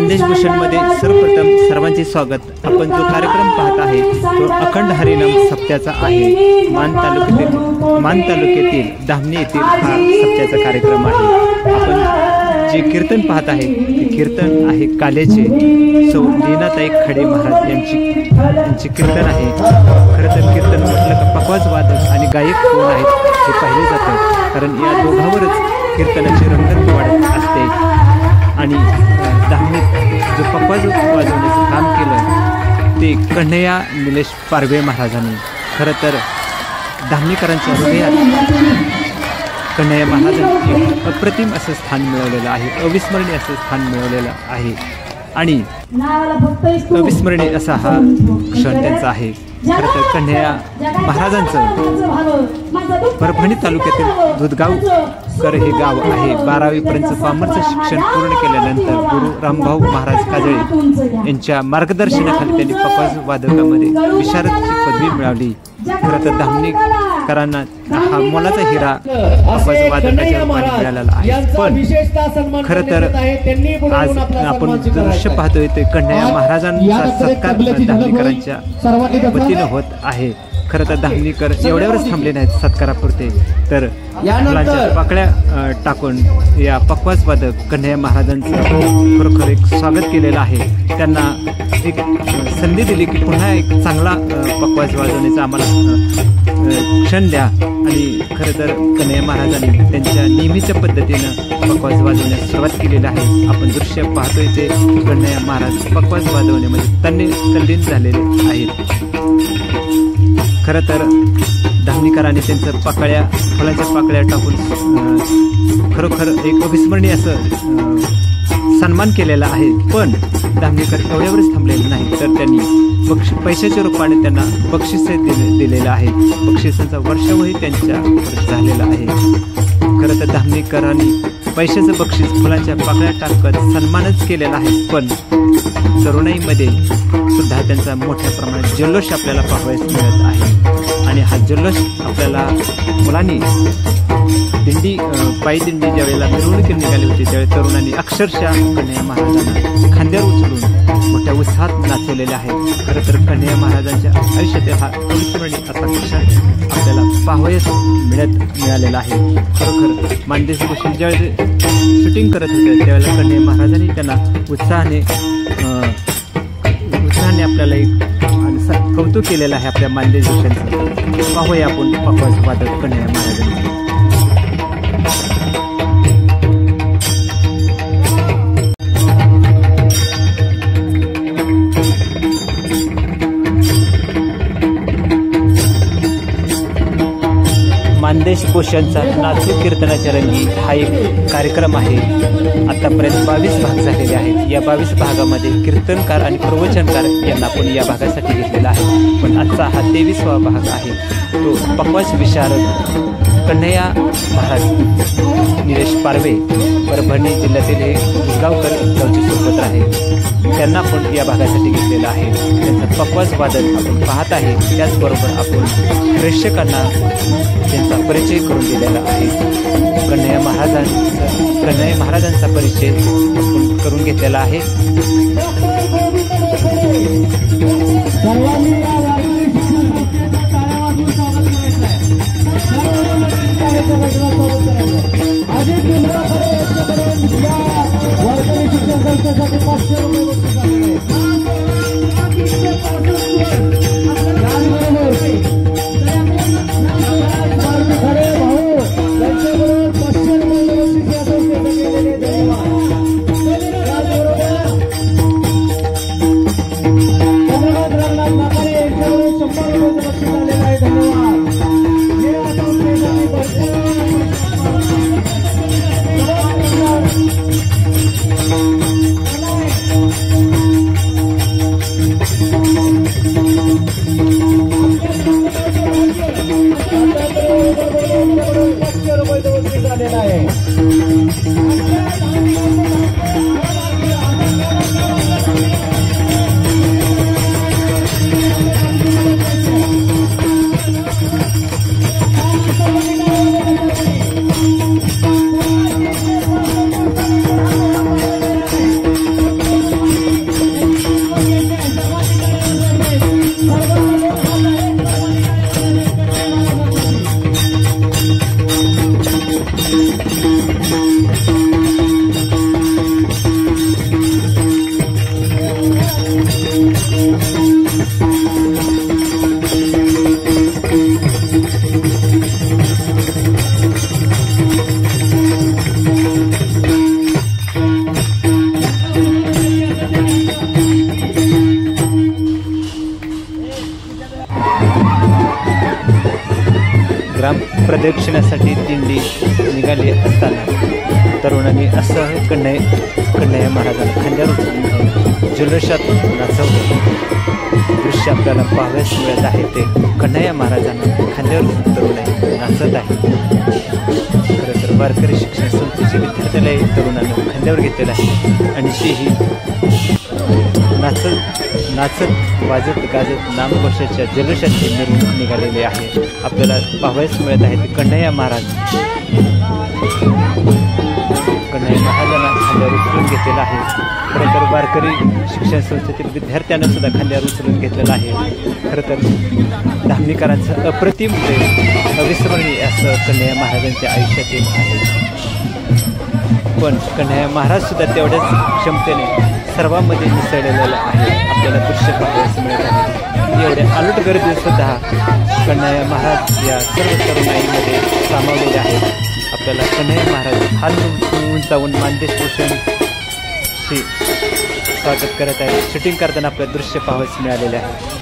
मानदेश भूषणमध्ये सर्वप्रथम सर्वांचे स्वागत। आपण जो कार्यक्रम पाहत आहे तो अखंड हरिनाम सप्त्याचा आहे। मान तालुक्यातील धामणी येथील हा सप्त्याचा कार्यक्रम आहे। आपण जे कीर्तन पाहत आहे ते कीर्तन आहे काल्याचे सौ लीनाताई खडे महाराज यांची कीर्तन आहे। खरं तर कीर्तन म्हटलं का पकवाज वादक आणि गायक कोण आहेत हे पाहिले जातं, कारण या दोघांवरच कीर्तनाची रंगत वाढत असते। आणि धामणीत जो पकवाज वाजवण्याचं काम केलं ते कन्हैया निलेश पारवे महाराजांनी। खरं तर धामणीकरांच्या हृदयात कन्हैया महाराजांनी एक अप्रतिम असं स्थान मिळवलेलं आहे, अविस्मरणीय असं स्थान मिळवलेलं आहे आणि अविस्मरणीय असा हा क्षण त्यांचा आहे। खरं तर कन्हैया महाराजांचं परभणी तालुक्यातील दुधगावकर हे गाव आहे। 12वी पर्यंत पामरचं शिक्षण पूर्ण केल्यानंतर गुरु रामभाऊ महाराज काजळे यांच्या मार्गदर्शनाखाली त्यांनी पकवाज वादकामध्ये विशारदची पदवी मिळवली। खरं तर धामणीकरांना हा मोलाचा हिरा पकवाज वादकाच्या रूपाने मिळालेला आहे। पण खरं तर आज आपण दृश्य पाहतोय ते कन्हैया महाराजांचा सत्कार धामणीकरांच्या वतीनं होत आहे। खरं तर धामणीकर एवढ्यावरच थांबले नाहीत सत्कारापुरते, तर फुलांच्या पाकळ्या टाकून या पकवाज वादक कन्हैया महाराजांचं खरोखर एक स्वागत केलेलं आहे। त्यांना एक संधी दिली की पुन्हा एक चांगला पकवाज वाजवण्याचा आम्हाला क्षण द्या आणि खरं तर कन्हैया महाराजांनी त्यांच्या नेहमीच्या पद्धतीनं पकवाज वाजवण्यास सुरुवात केलेली आहे। आपण दृश्य पाहतोय ते कन्हैया महाराज पकवाज वाजवण्यामध्ये तल्लीन झालेले आहेत। खरं तर धामणीकरांनी त्यांचं फुलांच्या पाकळ्या टाकून खरोखर एक अविस्मरणीय असं सन्मान केलेला आहे। पण धामणीकर एवढ्यावरच थांबलेले नाही, तर त्यांनी पैशाच्या रूपाने त्यांना बक्षीस दिलेलं आहे। बक्षिसांचा वर्षावही त्यांच्या झालेला आहे। खरं तर धामणीकरांनी पैशाचं बक्षीस फुलांच्या पाकळ्या टाकत सन्मानच केलेला आहे। पण तरुणाईमध्ये सुद्धा त्यांचा मोठ्या प्रमाणात जल्लोष आपल्याला पाहावयास मिळत आहे आणि हा जल्लोष आपल्याला मुलांनी पायी दिंडी ज्यावेळेला मिरवणुकीत निघाली होती त्यावेळी तरुणांनी अक्षरशः कन्हैया महाराजांना खांद्यावर उचलून मोठ्या उत्साहात नाचवलेले आहे। खरं तर कन्हैया महाराजांच्या आयुष्यातील हा अविस्मरणीय असा क्षण आपल्याला पाहावयास मिळालेला आहे। खरोखर मानदेश भूषण ज्यावेळी शूटिंग करत होते त्यावेळेला कन्हैया महाराजांनी त्यांना उत्साहाने आपल्याला एक कौतुक केलेलं आहे आपल्या मानदेश भूषणचं। पाहूया आपण पकवाज वादक कन्हैया महाराजांचं। मानदेश भूषणचा नाचू कीर्तनाच्या रंगी हा एक कार्यक्रम आहे। आतापर्यंत 22 भाग झालेले आहेत। या 22 भागामध्ये कीर्तनकार आणि प्रवचनकार यांना आपण या भागासाठी घेतलेला आहे। पण आजचा हा 23वा भाग आहे तो पकवाज विशारद कन्हैया महाराज निलेश पारवे परभणी जिल्ह्यातील हे दुधगावकर गावचे सुपुत्र आहे। त्यांना आपण या भागासाठी घेतलेला आहे। त्यांचा पकवाज वादक आपण पाहत आहे, त्याचबरोबर आपण प्रेक्षकांना त्यांचा परिचय करून दिलेला आहे। कन्हैया महाराजांचा परिचय आपण करून घेतलेला आहे। प्रदक्षिणासाठी दिंडी निघाली असताना तरुणांनी असं कन्हैया महाराजांना खांद्यावर उचलून घेऊन जल्लोषात नाचवलं दृश्य आपल्याला पाहावयास मिळत आहे. ते कन्हैया महाराजांना खांद्यावर तरुण नाचत आहे. खरं तर वारकरी शिक्षण संस्थेच्या विद्यार्थ्यालाही तरुणांना खांद्यावर घेतलेलं आहे आणि तेही नाचत वाजत गाजत नामघोषाच्या जल्लोषात मिरवणूक निघालेले आहे. आपल्याला पाहावयास मिळत आहे ते कन्हैया महाराजांना खांद्यावर उचलून घेतलेला आहे. खरं तर वारकरी शिक्षण संस्थेतील विद्यार्थ्यांना सुद्धा खांद्यावर उचलून घेतलेलं आहे. खरं तर धामणीकरांचं अप्रतिम अविस्मरणीय असं कन्हैया महाराजांच्या आयुष्यातील आहे. पण कन्हैया महाराज सुद्धा तेवढ्याच क्षमतेने सर्वांमध्ये मिसळलेलं आहे. आपल्याला दृश्य पाहावयास मिळत आहे. एवढ्या आलट गर्दीत सुद्धा कन्हैया महाराज या सर्व तरुणाईमध्ये सामावलेले आहेत. आपल्याला कन्हैया महाराज हात उंचावून मानदेश भूषणशी स्वागत करत आहे. शूटिंग करताना आपल्याला दृश्य पाहावयास मिळालेले आहे.